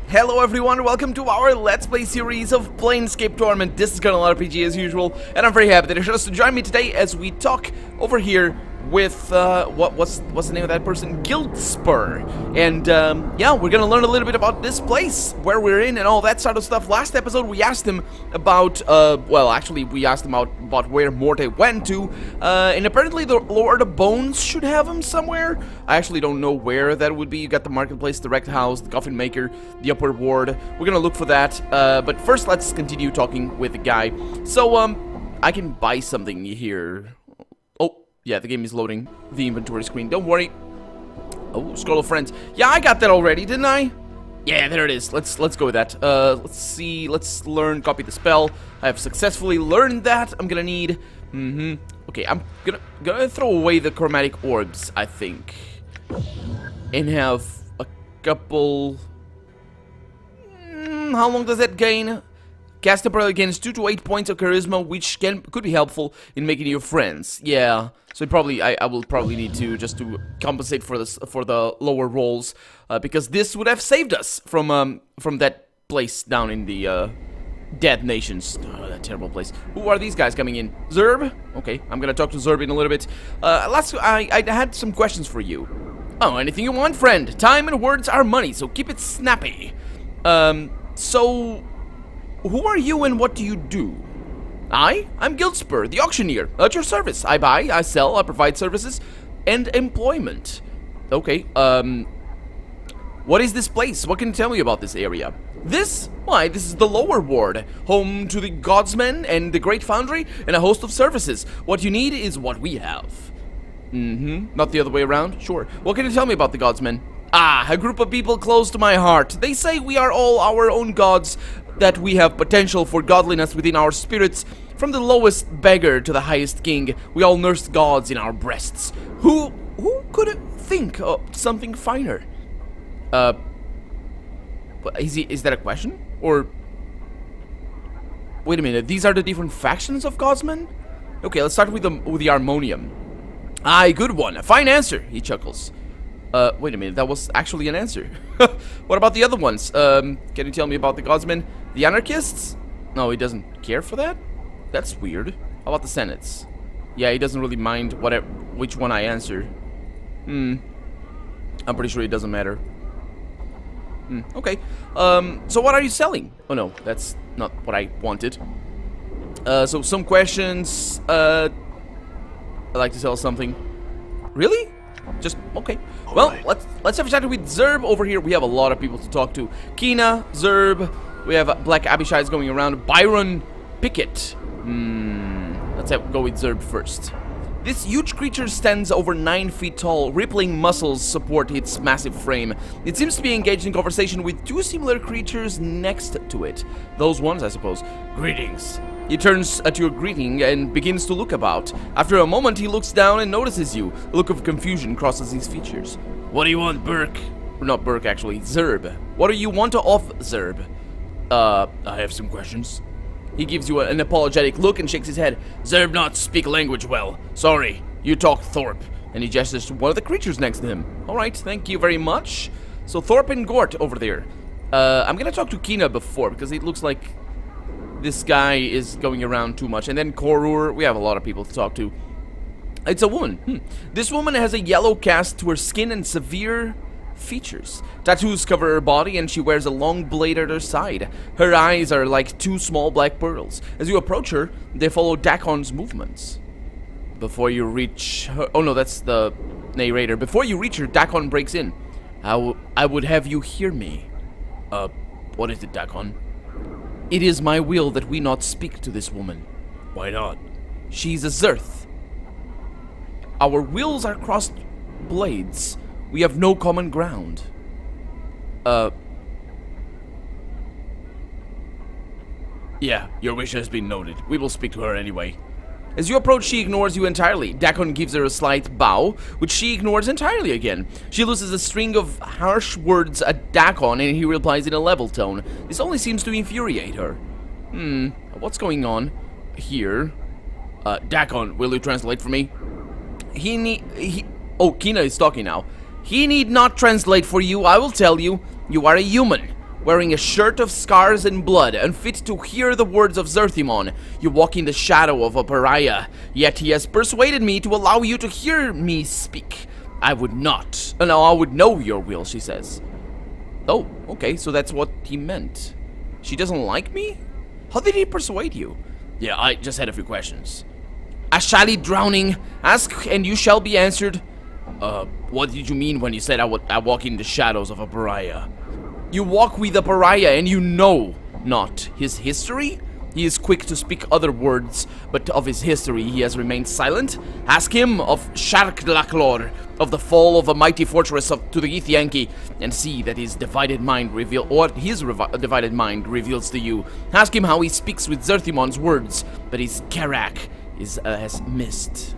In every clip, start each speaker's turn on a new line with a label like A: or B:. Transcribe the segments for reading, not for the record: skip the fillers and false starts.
A: Hello everyone, welcome to our Let's Play series of Planescape Torment. This is Colonel RPG as usual, and I'm very happy that you chose to join me today as we talk over here with, what's the name of that person? Guildspur. And, yeah, we're gonna learn a little bit about this place, where we're in, and all that sort of stuff. Last episode, we asked him about, well, actually, we asked him about where Morte went to, and apparently the Lord of Bones should have him somewhere. I actually don't know where that would be. You got the Marketplace, the Wrecked House, the Coffin Maker, the Upper Ward. We're gonna look for that, but first, let's continue talking with the guy. So, I can buy something here. Yeah, the game is loading the inventory screen. Don't worry. Oh, Scroll of Friends. Yeah, I got that already, didn't I? Yeah, there it is. Let's go with that. Let's see. Let's learn. Copy the spell. I have successfully learned that. I'm gonna need. Okay, I'm gonna throw away the chromatic orbs, I think, and have a couple. How long does that gain? Cast temporarily gains 2 to 8 points of charisma, which could be helpful in making you friends. Yeah, so I will probably need to just to compensate for this for the lower rolls, because this would have saved us from that place down in the Dead Nations. Oh, that terrible place. Who are these guys coming in? Zerb? Okay, I'm gonna talk to Zerb in a little bit. I had some questions for you. Oh, anything you want, friend. Time and words are money, so keep it snappy. So. Who are you and what do you do? I'm Guildspur, the auctioneer. At your service. I buy, I sell, I provide services and employment. Okay, what is this place? What can you tell me about this area? Why, this is the lower ward, home to the Godsmen and the Great Foundry and a host of services. What you need is what we have. Not the other way around? Sure. What can you tell me about the Godsmen? A group of people close to my heart. They say we are all our own gods, that we have potential for godliness within our spirits. From the lowest beggar to the highest king, we all nurse gods in our breasts. Who could think of something finer? Is that a question? Or wait a minute, these are the different factions of godsmen? Okay, let's start with the Harmonium. Aye, good one. A fine answer, he chuckles. Wait a minute, that was actually an answer. What about the other ones? Can you tell me about the Godsmen? The Anarchists? No, he doesn't care for that? That's weird. How about the Senates? Yeah, he doesn't really mind which one I answer. I'm pretty sure it doesn't matter. Okay. So what are you selling? Oh no, that's not what I wanted. So some questions. I'd like to sell something. Really? Just okay. Well, let's have a chat with Zerb over here. We have a lot of people to talk to. Kina, Zerb. We have Black Abishai's going around. Byron Pickett. Let's go with Zerb first. This huge creature stands over 9 feet tall. Rippling muscles support its massive frame. It seems to be engaged in conversation with 2 similar creatures next to it. Those ones, I suppose. Greetings. He turns at your greeting and begins to look about. After a moment, he looks down and notices you. A look of confusion crosses his features. What do you want, Burke? Not Burke, actually. Zerb. What do you want off, Zerb? I have some questions. He gives you an apologetic look and shakes his head. Zerb not speak language well. Sorry, you talk Thorpe. And he gestures to one of the creatures next to him. Alright, thank you very much. So Thorpe and Gort over there. I'm gonna talk to Kina before, because it looks like this guy is going around too much. And then Korur, we have a lot of people to talk to. It's a woman. This woman has a yellow cast to her skin and severe features. Tattoos cover her body and she wears a long blade at her side. Her eyes are like 2 small black pearls. As you approach her, they follow Dak'kon's movements. Before you reach her... Oh no, that's the narrator. Before you reach her, Dak'kon breaks in. I would have you hear me. What is it, Dak'kon? It is my will that we not speak to this woman. Why not? She's a Zerth. Our wills are crossed blades. We have no common ground. Yeah, your wish has been noted. We will speak to her anyway. As you approach, she ignores you entirely. Dak'kon gives her a slight bow, which she ignores entirely again. She loses a string of harsh words at Dak'kon, and he replies in a level tone. This only seems to infuriate her. What's going on here? Dak'kon, will you translate for me? Oh, Kina is talking now. He need not translate for you, I will tell you. You are a human. Wearing a shirt of scars and blood, unfit to hear the words of Zerthimon, you walk in the shadow of a pariah. Yet he has persuaded me to allow you to hear me speak. I would not. No, I would know your will, she says. Oh, okay, so that's what he meant. She doesn't like me? How did he persuade you? Yeah, I just had a few questions. I shall eat drowning. Ask and you shall be answered. What did you mean when you said I walk in the shadows of a pariah? You walk with a pariah and you know not his history? He is quick to speak other words, but of his history he has remained silent. Ask him of Sharklaklor, of the fall of a mighty fortress to the Githyanki, and see that his divided mind divided mind reveals to you. Ask him how he speaks with Zerthimon's words, but his Karak has missed.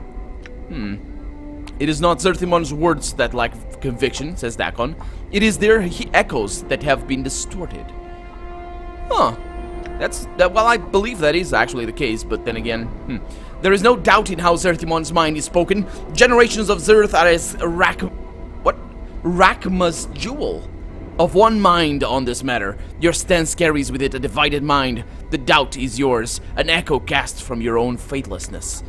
A: It is not Zerthimon's words that lack conviction, says Dak'kon. It is their echoes that have been distorted. Huh. Well, I believe that is actually the case, but then again, there is no doubt in how Zerthimon's mind is spoken. Generations of Zerth are as Rakma's jewel. Of one mind on this matter. Your stance carries with it a divided mind. The doubt is yours, an echo cast from your own faithlessness.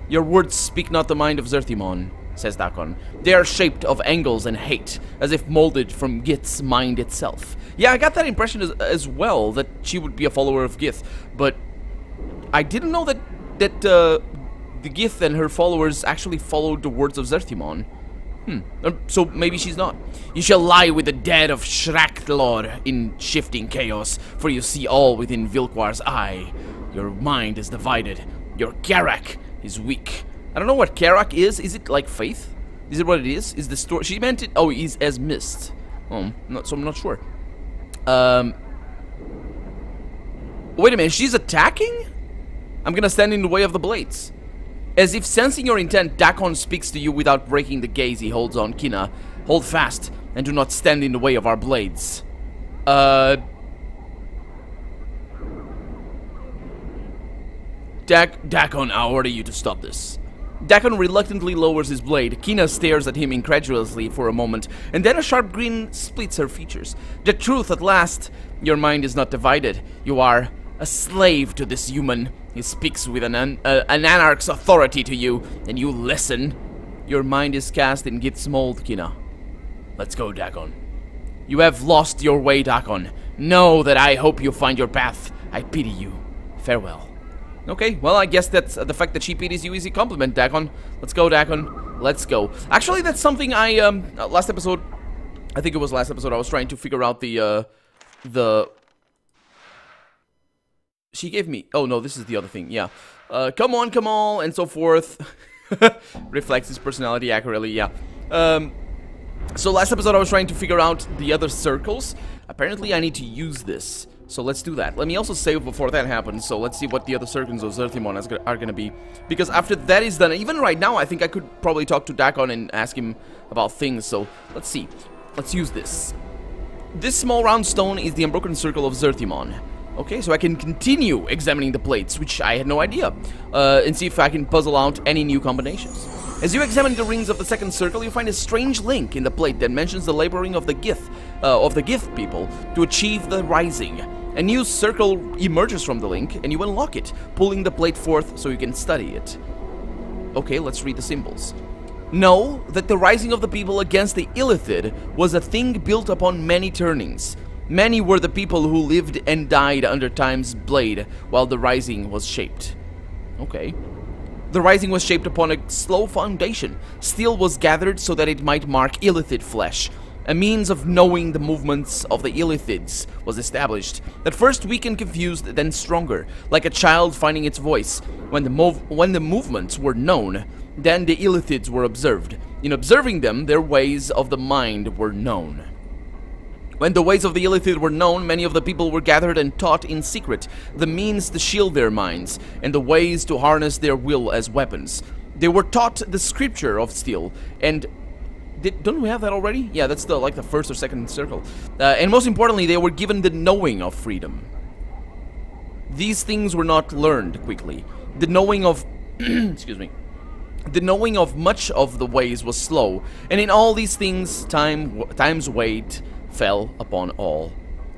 A: Your words speak not the mind of Zerthimon, says Dak'kon. They are shaped of angles and hate, as if molded from Gith's mind itself. Yeah, I got that impression as well, that she would be a follower of Gith, but I didn't know that the Gith and her followers actually followed the words of Zerthimon. So maybe she's not. You shall lie with the dead of Shraklor in shifting chaos, for you see all within Vilkwar's eye. Your mind is divided. Your Karak is weak. I don't know what Karak is. Is it like faith? Is it what it is? Is the story? She meant it. Oh, he's as mist. So I'm not sure. Wait a minute. She's attacking? I'm gonna stand in the way of the blades. As if sensing your intent, Dak'kon speaks to you without breaking the gaze he holds on Kina. Hold fast and do not stand in the way of our blades. Dak'kon, I order you to stop this. Dak'kon reluctantly lowers his blade. Kina stares at him incredulously for a moment, and then a sharp grin splits her features. The truth at last. Your mind is not divided. You are a slave to this human. He speaks with an anarch's authority to you, and you listen. Your mind is cast in Gith's mold, Kina. Let's go, Dak'kon. You have lost your way, Dak'kon. Know that I hope you find your path. I pity you. Farewell. Okay, well, I guess that's the fact that she pities you is a compliment, Dak'kon. Let's go, Dak'kon. Let's go. Actually, that's something I, last episode, I think it was last episode, I was trying to figure out the she gave me, oh no, this is the other thing, yeah. Come on, and so forth. Reflects his personality accurately, yeah. So last episode I was trying to figure out the other circles. Apparently I need to use this. So let's do that. Let me also save before that happens. So let's see what the other circles of Zerthimon are going to be. Because after that is done, even right now, I think I could probably talk to Dak'kon and ask him about things. So let's see. Let's use this. This small round stone is the unbroken circle of Zerthimon. Okay, so I can continue examining the plates, which I had no idea, and see if I can puzzle out any new combinations. As you examine the rings of the second circle, you find a strange link in the plate that mentions the laboring of the Gith people to achieve the rising. A new circle emerges from the link, and you unlock it, pulling the plate forth so you can study it. Okay, let's read the symbols. Know that the rising of the people against the Illithid was a thing built upon many turnings. Many were the people who lived and died under Time's blade while the rising was shaped. Okay. The rising was shaped upon a slow foundation. Steel was gathered so that it might mark Illithid flesh. A means of knowing the movements of the Illithids was established. At first weak and confused, then stronger, like a child finding its voice. When the movements were known, then the Illithids were observed. In observing them, their ways of the mind were known. When the ways of the Illithid were known, many of the people were gathered and taught in secret the means to shield their minds, and the ways to harness their will as weapons. They were taught the scripture of steel, and... don't we have that already? Yeah, that's like the first or second circle. And most importantly, they were given the knowing of freedom. These things were not learned quickly. The knowing of... excuse me. The knowing of much of the ways was slow, and in all these things, time's weight fell upon all.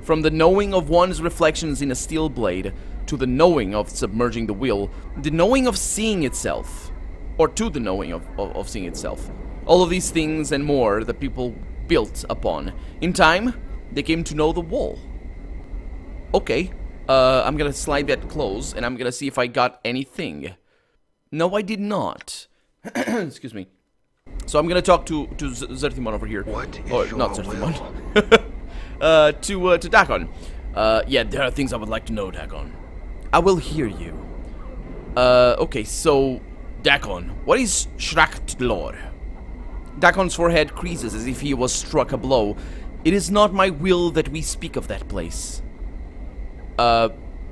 A: From the knowing of one's reflections in a steel blade, to the knowing of submerging the wheel, the knowing of seeing itself, or to the knowing of seeing itself. All of these things and more that people built upon. In time, they came to know the wall. Okay, I'm gonna slide that close, and I'm gonna see if I got anything. No, I did not. Excuse me. So I'm gonna talk to Zerthimon over here.
B: What is
A: or
B: your
A: not Zerthimon.
B: will?
A: to Dak'kon. Yeah, there are things I would like to know, Dak'kon. I will hear you. Okay, so Dak'kon, what is Shrak'tlor? Dak'kon's forehead creases as if he was struck a blow. It is not my will that we speak of that place.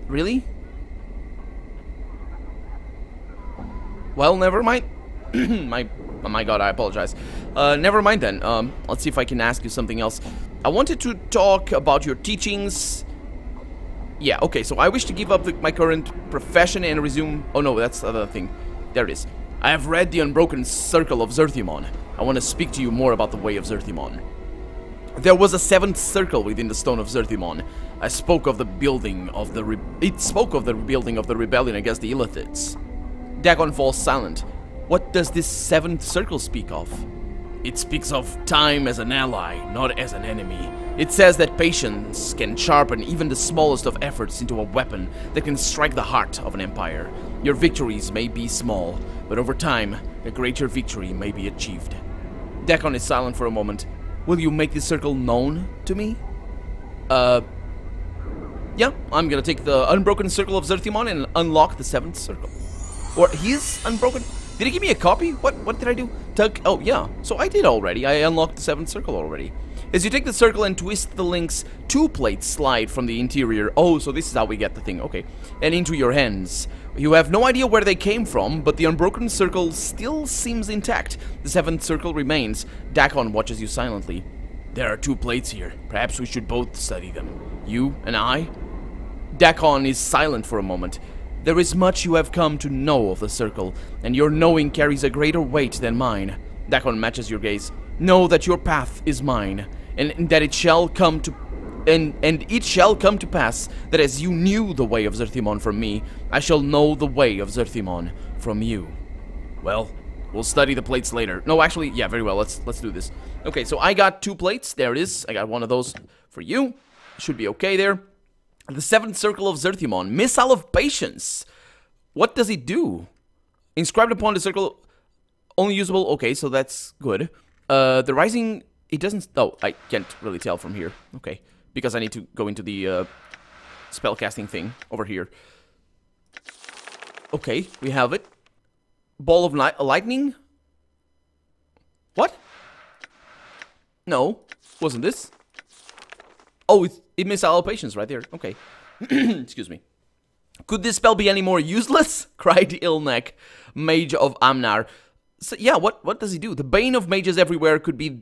A: Really? Well, never mind. my god, I apologize. Never mind then. Let's see if I can ask you something else. I wanted to talk about your teachings. Yeah, okay, so I wish to give up my current profession and resume... Oh no, that's the other thing. There it is. I have read the Unbroken Circle of Zerthimon. I want to speak to you more about the way of Zerthimon. There was a 7th circle within the stone of Zerthimon. I spoke of the building of the... It spoke of the rebuilding of the rebellion against the Illithids. Dak'kon falls silent. What does this 7th circle speak of? It speaks of time as an ally, not as an enemy. It says that patience can sharpen even the smallest of efforts into a weapon that can strike the heart of an empire. Your victories may be small, but over time, a greater victory may be achieved. Dak'kon is silent for a moment. Will you make this circle known to me? Yeah, I'm gonna take the Unbroken Circle of Zerthimon and unlock the 7th circle. Or his Unbroken... Did he give me a copy? What did I do? Oh, yeah. So I did already. I unlocked the 7th circle already. As you take the circle and twist the links, 2 plates slide from the interior. Oh, so this is how we get the thing. Okay. And into your hands. You have no idea where they came from, but the Unbroken Circle still seems intact. The 7th circle remains. Dak'kon watches you silently. There are 2 plates here. Perhaps we should both study them. You and I? Dak'kon is silent for a moment. There is much you have come to know of the circle, and your knowing carries a greater weight than mine. Dak'kon matches your gaze. Know that your path is mine, and that it shall come to it shall come to pass that as you knew the way of Zerthimon from me, I shall know the way of Zerthimon from you. Well, we'll study the plates later. No, actually, yeah, very well. Let's do this. Okay, so I got 2 plates. There it is. I got one of those for you. Should be okay there. The 7th circle of Zerthimon, Missile of Patience. What does it do? Inscribed upon the circle, only usable. Okay, so that's good. The rising, it doesn't. Oh, I can't really tell from here. Okay, because I need to go into the spellcasting thing over here. Okay, we have it. Ball of lightning. What? No, wasn't this? Oh, it Missile of Patience right there. Okay. Excuse me. Could this spell be any more useless? Cried Ilnek, Mage of Amnar. So, yeah, what does he do? The Bane of Mages Everywhere could be...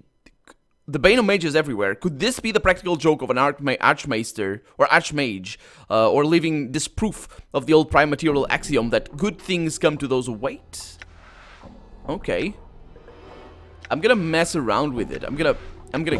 A: The Bane of Mages Everywhere. Could this be the practical joke of an Archmaester or Archmage? Or living disproof of the old prime material axiom that good things come to those who wait? Okay. I'm gonna mess around with it. I'm gonna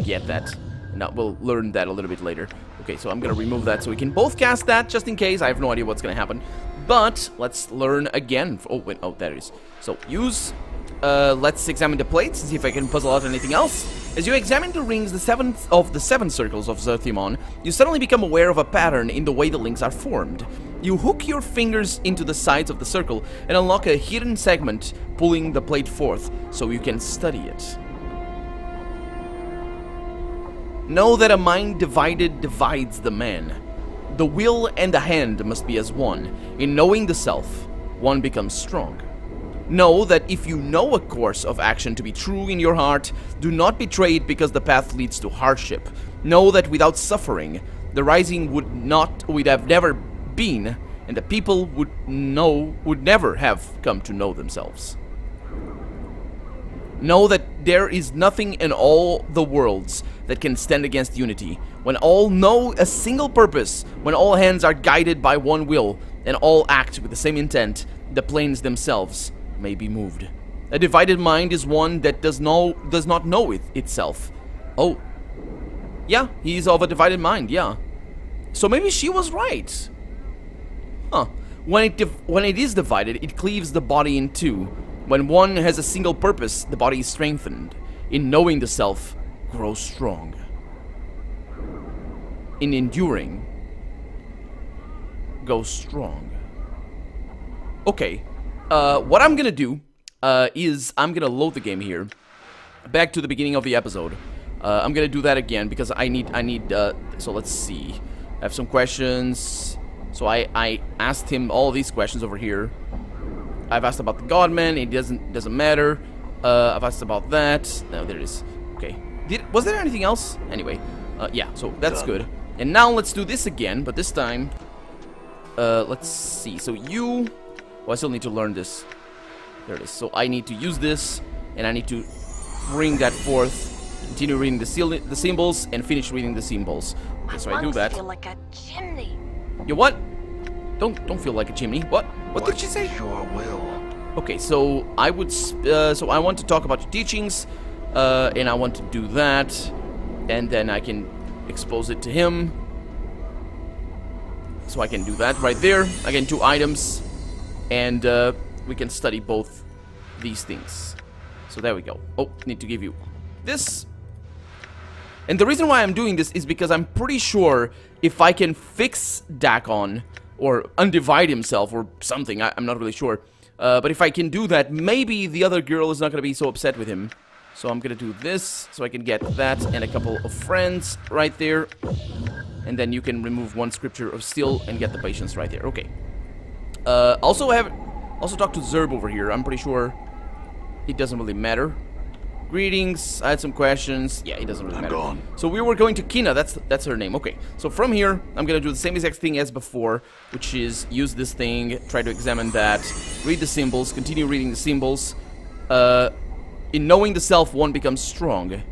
A: get that. Now, we'll learn that a little bit later. Okay, so I'm gonna remove that so we can both cast that, just in case. I have no idea what's gonna happen. But, let's learn again. Oh, wait, oh, there it is. So, use... let's examine the plates and see if I can puzzle out anything else. As you examine the rings, the 7 circles of Zerthimon, you suddenly become aware of a pattern in the way the links are formed. You hook your fingers into the sides of the circle and unlock a hidden segment, pulling the plate forth so you can study it. Know that a mind divided divides the man. The will and the hand must be as one. In knowing the self, one becomes strong. Know that if you know a course of action to be true in your heart, do not betray it because the path leads to hardship. Know that without suffering, the rising would have never been, and the people would never have come to know themselves. Know that there is nothing in all the worlds that can stand against unity. When all know a single purpose, when all hands are guided by one will, and all act with the same intent, the planes themselves may be moved. A divided mind is one that does not know itself. Oh. Yeah, he's of a divided mind, yeah. So maybe she was right. Huh. When it is divided, it cleaves the body in two. When one has a single purpose, the body is strengthened. In knowing the self, grows strong. In enduring, goes strong. Okay. What I'm gonna do is I'm gonna load the game here. Back to the beginning of the episode. I'm gonna do that again because I need, so let's see. I have some questions. So I asked him all these questions over here. I've asked about the Godman, it doesn't matter. I've asked about that. No, there it is. Okay. Was there anything else? Anyway, yeah, so that's good. And now let's do this again, but this time, let's see. So you, well, I still need to learn this. There it is. So I need to use this, and I need to bring that forth. Continue reading the symbols and finish reading the symbols. Okay, so I do that.
C: Feel like a chimney.
A: You what? Don't feel like a chimney. What? What did she say?
D: Your will.
A: Okay, so I would. So I want to talk about your teachings, and I want to do that, and then I can expose it to him. So I can do that right there. Again, 2 items, and we can study both these things. So there we go. Oh, need to give you this. And the reason why I'm doing this is because I'm pretty sure if I can fix Dak'kon, or undivide himself, or something, I'm not really sure. But if I can do that, maybe the other girl is not going to be so upset with him. So I'm going to do this, so I can get that and a couple of friends right there. And then you can remove 1 scripture of steel and get the patience right there. Okay. Also talk to Zerb over here. I'm pretty sure it doesn't really matter. Greetings. I had some questions. Yeah, it doesn't really matter.
D: Gone.
A: So we were going to Kina. That's her name. Okay. So from here, I'm gonna do the same exact thing as before, which is use this thing, try to examine that, read the symbols, continue reading the symbols. In knowing the self, one becomes strong.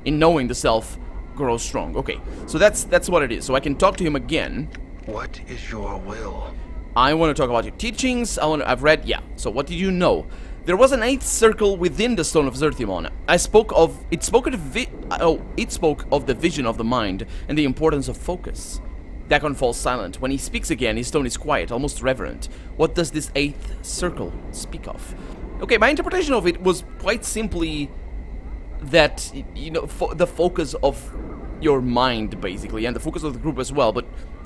A: In knowing the self, grows strong. Okay. So that's what it is. So I can talk to him again.
D: What is your will?
A: I want to talk about your teachings. I've read, yeah. So what did you know? There was an 8th circle within the Stone of Zerthimon. It spoke of the vision of the mind and the importance of focus. Dak'kon falls silent. When he speaks again, his tone is quiet, almost reverent. What does this 8th circle speak of? Okay, my interpretation of it was quite simply that, you know, the focus of your mind, basically, and the focus of the group as well, but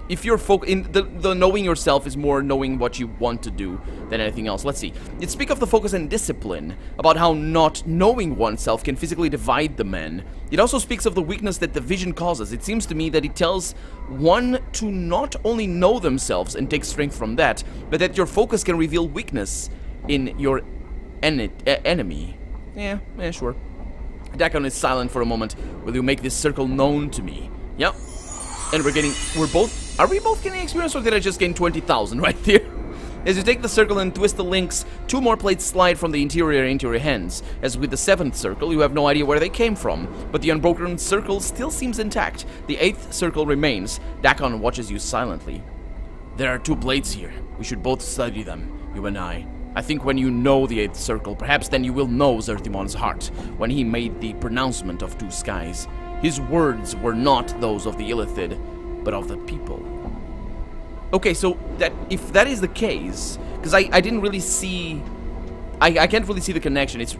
A: if you're in the knowing yourself is more knowing what you want to do than anything else. Let's see. It speaks of the focus and discipline, about how not knowing oneself can physically divide the man. It also speaks of the weakness that the vision causes. It seems to me that it tells one to not only know themselves and take strength from that, but that your focus can reveal weakness in your enemy. Yeah, sure. Dak'kon is silent for a moment. Will you make this circle known to me? Yep. And are we both getting experience, or did I just gain 20,000 right there? As you take the circle and twist the links, 2 more plates slide from the interior into your hands. As with the 7th circle, you have no idea where they came from, but the unbroken circle still seems intact. The 8th circle remains. Dak'kon watches you silently. There are 2 blades here. We should both study them, you and I. I think when you know the 8th circle, perhaps then you will know Zerthimon's heart, when he made the pronouncement of 2 skies. His words were not those of the Illithid, but of the people. Okay, so if that is the case, because I didn't really see, I can't really see the connection. It's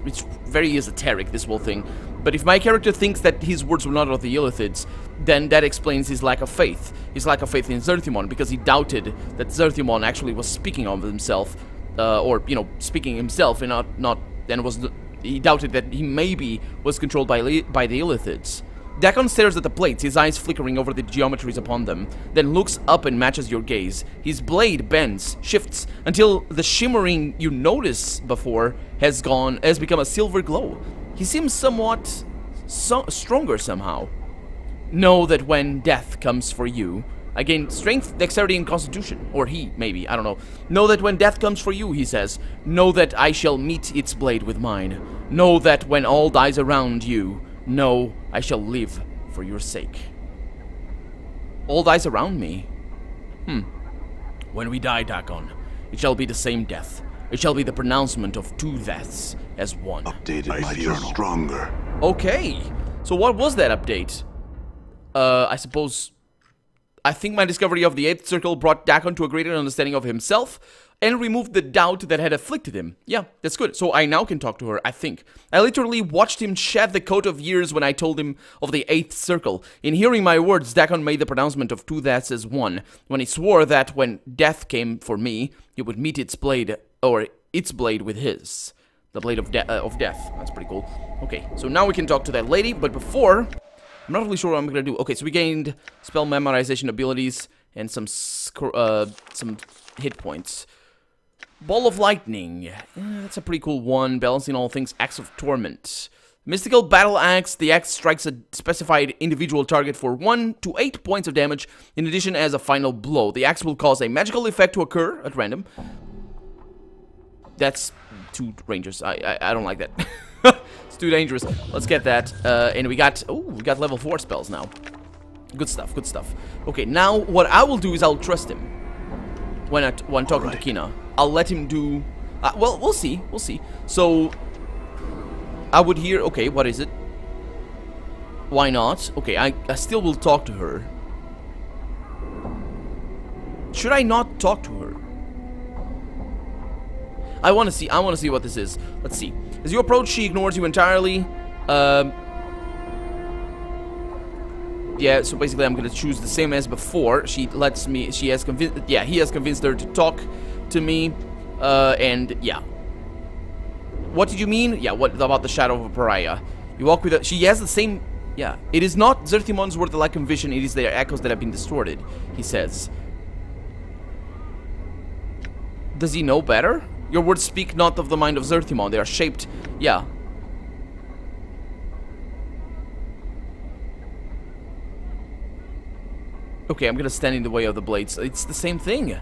A: very esoteric, this whole thing. But if my character thinks that his words were not of the Illithids, then that explains his lack of faith. His lack of faith in Zerthimon, because he doubted that Zerthimon actually was speaking of himself, or, you know, speaking himself, and he doubted that he maybe was controlled by the Illithids. Dak'kon stares at the plates, his eyes flickering over the geometries upon them, then looks up and matches your gaze. His blade bends, shifts, until the shimmering you noticed before has become a silver glow. He seems somewhat stronger somehow. Know that when death comes for you, I gain strength, dexterity, and constitution. Or he, maybe, I don't know. Know that when death comes for you, he says, know that I shall meet its blade with mine. Know that when all dies around you, no, I shall live for your sake. All dies around me. When we die, Dak'kon, it shall be the same death. It shall be the pronouncement of 2 deaths as one.
D: Updated my journal. Stronger.
A: Okay. So what was that update? I suppose... I think my discovery of the 8th circle brought Dak'kon to a greater understanding of himself and removed the doubt that had afflicted him. Yeah, that's good. So I now can talk to her, I think. I literally watched him shed the coat of years when I told him of the 8th circle. In hearing my words, Dak'kon made the pronouncement of 2 deaths as 1, when he swore that when death came for me, he would meet its blade, or its blade with his. The blade of death. That's pretty cool. Okay, so now we can talk to that lady, but before... I'm not really sure what I'm gonna do. Okay, so we gained spell memorization abilities and some hit points. Ball of Lightning. That's a pretty cool one. Balancing all things. Axe of Torment. Mystical Battle Axe. The axe strikes a specified individual target for 1 to 8 points of damage. In addition, as a final blow, the axe will cause a magical effect to occur at random. That's too dangerous. I don't like that. It's too dangerous. Let's get that. And we got level 4 spells now. Good stuff, good stuff. Okay, now what I will do is I'll trust him when talking to Kina. I'll let him do... well, we'll see. We'll see. So, I would hear... Okay, what is it? Why not? Okay, I still will talk to her. Should I not talk to her? I want to see what this is. Let's see. As you approach, she ignores you entirely. Yeah, so basically I'm gonna choose the same as before. He has convinced her to talk to me. And yeah. What did you mean? Yeah, what about the shadow of a pariah? You walk with her. She has the same... Yeah. It is not Zerthimon's word that lack vision, it is their echoes that have been distorted, he says. Does he know better? Your words speak not of the mind of Zerthimon. They are shaped... Yeah. Okay, I'm gonna stand in the way of the blades. It's the same thing.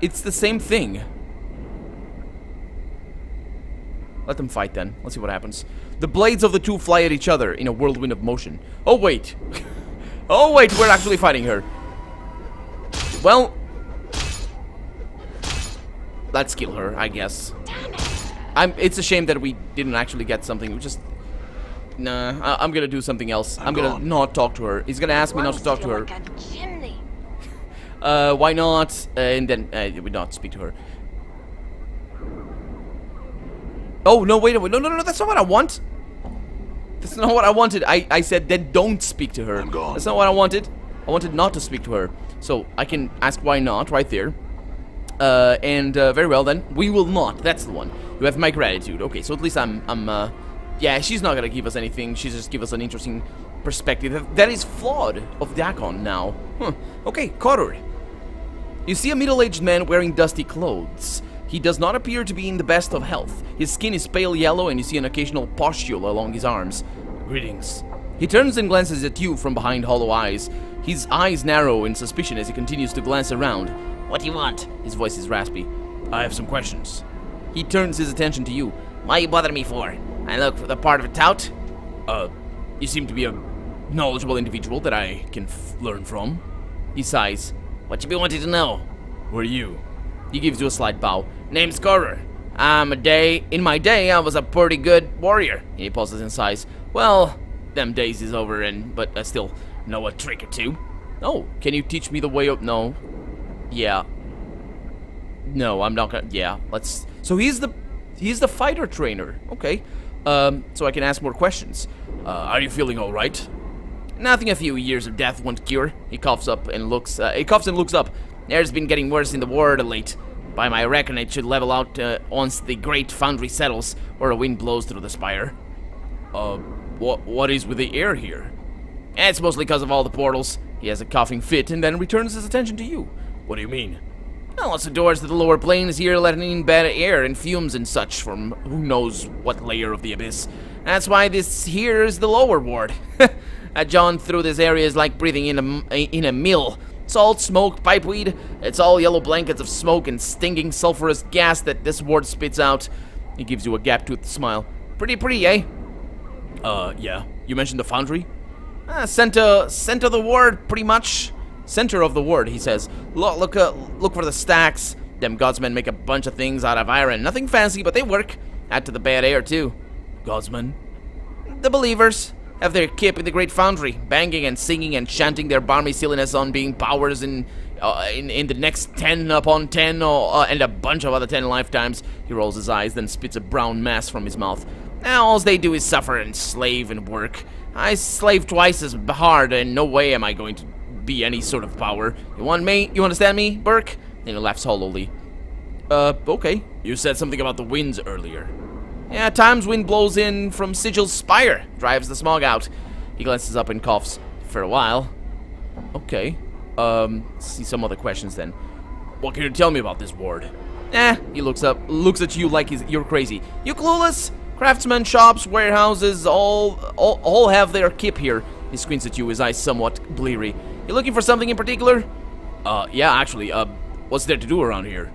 A: It's the same thing. Let them fight then. Let's see what happens. The blades of the two fly at each other in a whirlwind of motion. Oh, wait. Oh, wait, we're actually fighting her. Well... let's kill her, I guess. It's a shame that we didn't actually get something. We just... Nah, I'm gonna do something else. I'm gonna not talk to her. He's gonna ask me not to talk to her. Why not? And then we not speak to her. Oh, no, wait a minute. No, that's not what I want. That's not what I wanted. I said then don't speak to her. That's not what I wanted. I wanted not to speak to her. So I can ask why not right there. Very well then. We will not. That's the one. You have my gratitude. Okay, so at least yeah, she's not gonna give us anything. She's just give us an interesting perspective. That is flawed of Dak'kon now. Huh. Okay, Korur. You see a middle-aged man wearing dusty clothes. He does not appear to be in the best of health. His skin is pale yellow and you see an occasional pustule along his arms. Greetings. He turns and glances at you from behind hollow eyes. His eyes narrow in suspicion as he continues to glance around. What do you want? His voice is raspy. I have some questions. He turns his attention to you. Why you bothering me for? I look for the part of a tout? You seem to be a knowledgeable individual that I can learn from. He sighs. What you be wanting to know? Who are you? He gives you a slight bow. Name's Korur. In my day, I was a pretty good warrior. He pauses and sighs. Well, them days is over but I still know a trick or two. Oh, can you teach me the way up? No. Yeah. No, I'm not gonna... Yeah, let's... So he's the fighter trainer. Okay. So I can ask more questions. Are you feeling alright? Nothing a few years of death won't cure. He coughs and looks up. There's been getting worse in the war of late. By my reckon, it should level out once the great foundry settles or a wind blows through the spire. What is with the air here? It's mostly because of all the portals. He has a coughing fit and then returns his attention to you. What do you mean? Well, it's the doors to the lower planes here letting in bad air and fumes and such from who knows what layer of the abyss. That's why this here is the lower ward. A jaunt through this area is like breathing in a mill. Salt, smoke, pipeweed, it's all yellow blankets of smoke and stinging sulfurous gas that this ward spits out. He gives you a gap-toothed smile. Pretty, eh? Yeah. You mentioned the foundry? Center of the ward, pretty much. Center of the ward, he says. Look for the stacks. Them godsmen make a bunch of things out of iron. Nothing fancy, but they work. Add to the bad air, too. Godsmen? The believers have their kip in the Great Foundry, banging and singing and chanting their balmy silliness on being powers in the next 10 upon 10 and a bunch of other 10 lifetimes. He rolls his eyes, then spits a brown mass from his mouth. Now all they do is suffer and slave and work. I slave twice as hard, and no way am I going to be any sort of power. You want me? You understand me, Burke? And he laughs hollowly. Okay. You said something about the winds earlier. Yeah, at times wind blows in from Sigil's spire, drives the smog out. He glances up and coughs. For a while. Okay. See some other questions then. What can you tell me about this ward? He looks at you like you're crazy. You clueless? Craftsman shops, warehouses, all have their kip here. He squints at you, his eyes somewhat bleary. You looking for something in particular? Yeah, actually, what's there to do around here?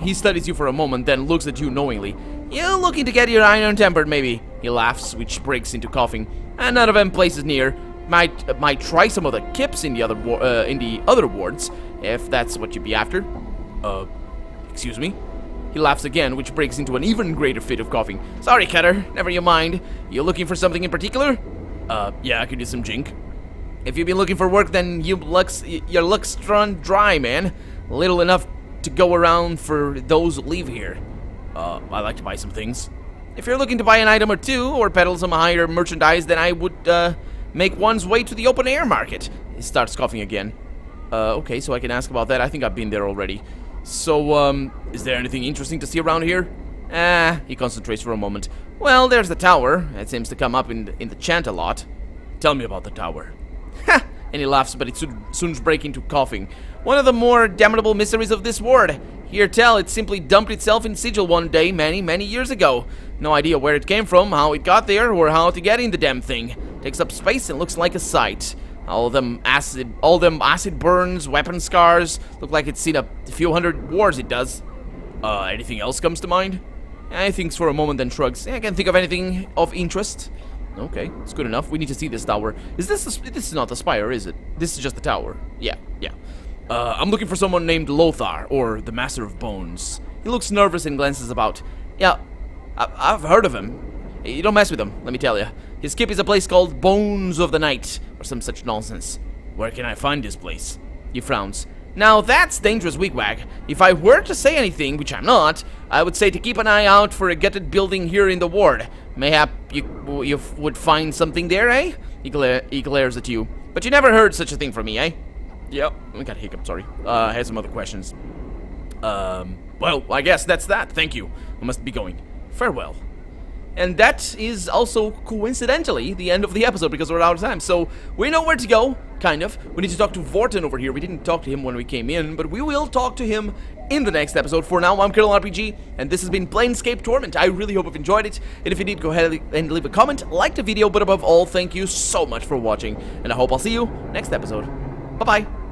A: He studies you for a moment, then looks at you knowingly. You looking to get your iron tempered, maybe? He laughs, which breaks into coughing. And none of them places near. Might try some of the kips in the other wards, if that's what you'd be after. Excuse me? He laughs again, which breaks into an even greater fit of coughing. Sorry, Cutter, never you mind. You looking for something in particular? Yeah, I could use some jink. If you've been looking for work, then your luck's run dry, man. Little enough to go around for those who leave here. I like to buy some things. If you're looking to buy an item or two, or peddle some higher merchandise, then I would, make one's way to the open air market. He starts coughing again. Okay, so I can ask about that. I think I've been there already. So, is there anything interesting to see around here? He concentrates for a moment. Well, there's the tower. It seems to come up in the chant a lot. Tell me about the tower. Ha! And he laughs, but it soon breaks into coughing. One of the more damnable mysteries of this ward. Hear tell, it simply dumped itself in Sigil one day many years ago. No idea where it came from, how it got there, or how to get in the damn thing. Takes up space and looks like a sight. All them acid burns, weapon scars. Look like it's seen a few hundred wars, it does. Anything else comes to mind? He thinks for a moment, then shrugs. I can't think of anything of interest. Okay, it's good enough. We need to see this tower. This is not the spire, is it? This is just the tower. Yeah. I'm looking for someone named Lothar, or the Master of Bones. He looks nervous and glances about. Yeah, I've heard of him. You don't mess with him, let me tell you. His kip is a place called Bones of the Night, or some such nonsense. Where can I find this place? He frowns. Now that's dangerous, wigwag. If I were to say anything, which I'm not, I would say to keep an eye out for a gutted building here in the ward. Mayhap you would find something there, eh? He glares at you. But you never heard such a thing from me, eh? Yep. I got a hiccup, sorry. I had some other questions. Well, I guess that's that. Thank you. I must be going. Farewell. And that is also, coincidentally, the end of the episode because we're out of time. So, we know where to go, kind of. We need to talk to Vorten over here. We didn't talk to him when we came in, but we will talk to him in the next episode. For now, I'm Colonel RPG, and this has been Planescape Torment. I really hope you've enjoyed it. And if you did, go ahead and leave a comment, like the video, but above all, thank you so much for watching. And I hope I'll see you next episode. Bye-bye.